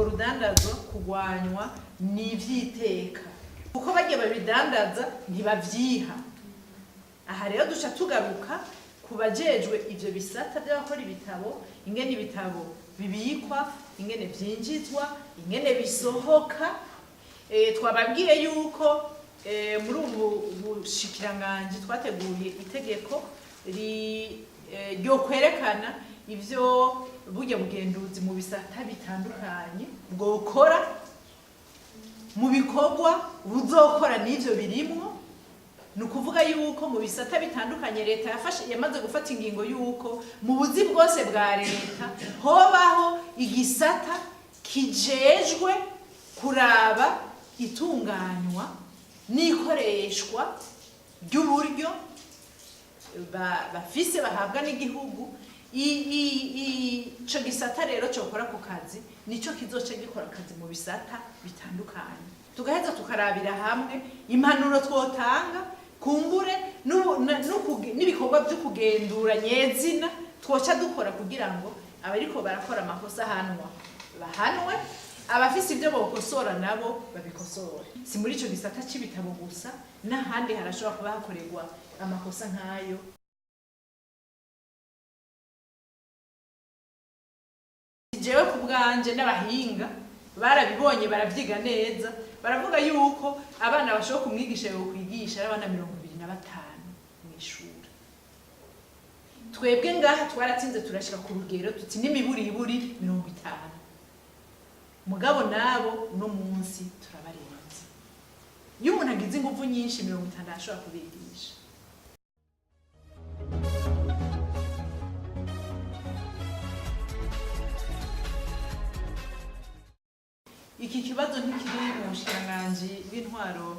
urwo rudandazwa kugwanywa n'ivyiteka kuko bagiye babidandaza ntibavyiha. Aha rero duca tugaruka kubajejwe ivyo bisata by'abakora ibitabo, ingene ibitabo bibikwa, ingene vyinjizwa, ingene bisohoka. Twababwiye yuko muri ubu bushikiranganji twateguye itegeko ryo kwerekana ivyo burya bugenduzi mu bisata bitandukanye bwokora mu bikorwa buzokora n'ivyo birimwo. Ni ukuvuga yuko mu bisata bitandukanye leta yamaze gufata ingingo yuko mu buzi bwose bwa leta hobaho igisata kijejwe kuraba itunganywa n'ikoreshwa ry'uburyo bafise bahabwa n'igihugu. Ico gisata rero cokora ku kazi nico kizoca gikora akazi mu bisata bitandukanye, tugaheza tukarabira hamwe impanuro twotanga kumbure n'ibikorwa byo kugendura nyezina twoca dukora kugira ngo abariko barakora amakosa bahanwe, abafise ibyo bokosora nabo babikosore. Si muri ico gisata c'ibitabo gusa, n'ahandi harashobora kuba hakorerwa amakosa nk'ayo. Jewe ku bwanje n'abahinga barabibonye baravyiga neza, baravuga yuko abana bashobora kumwigisha yo kwigisha ari abana 25 mw'ishuri. Twebwe ngaha twaratsinze turashika ku rugero tuti n'imiburiburi 50, mugabo nabo uno munsi turabarenze. Iyo umuntu agize ingufu nyinshi 50 ashobora kubigisha. Iki kibazo ntikiri mu bushikiranganji bw'intwaro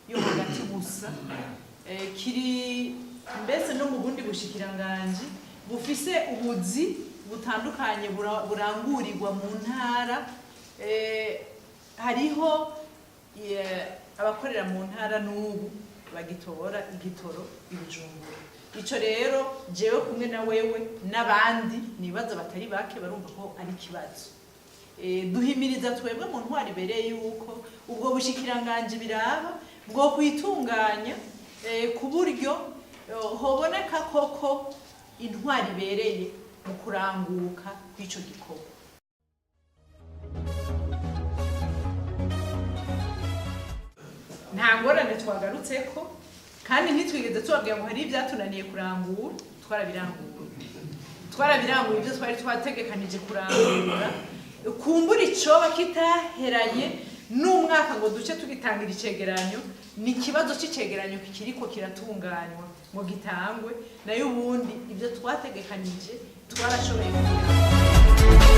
yo hagati gusa, kiri mbese no mu bundi bushikiranganji bufise ubuzi butandukanye burangurirwa mu ntara. Hariho abakorera mu ntara n'ubu bagitora igitoro ibijumbura. Ico rero jewe kumwe na wewe n'abandi nibaza batari bake barumva ko ari kibazo. Duhimiriza twebwe mu ntwari ibereye yuko ubwo bushikiranganji biraba bwo kwitunganya ku buryo hoboneka koko intwari ibereye mu kuranguka kw'ico gikorwa. Nta ngorane twagarutseko kandi ntitwigeze tubabwira ngo hari ibyatunaniye kurangura. Twarabiranguye ibyo twari twategekanije kurangura. Kumbura icoba kitaheranye n'umwaka ngo duce tugitangira icegeranyo, ni ikibazo c'icegeranyo kikiriko kiratunganywa ngo gitangwe, nayo ubundi ibyo twategekanije twarashoboye kugira.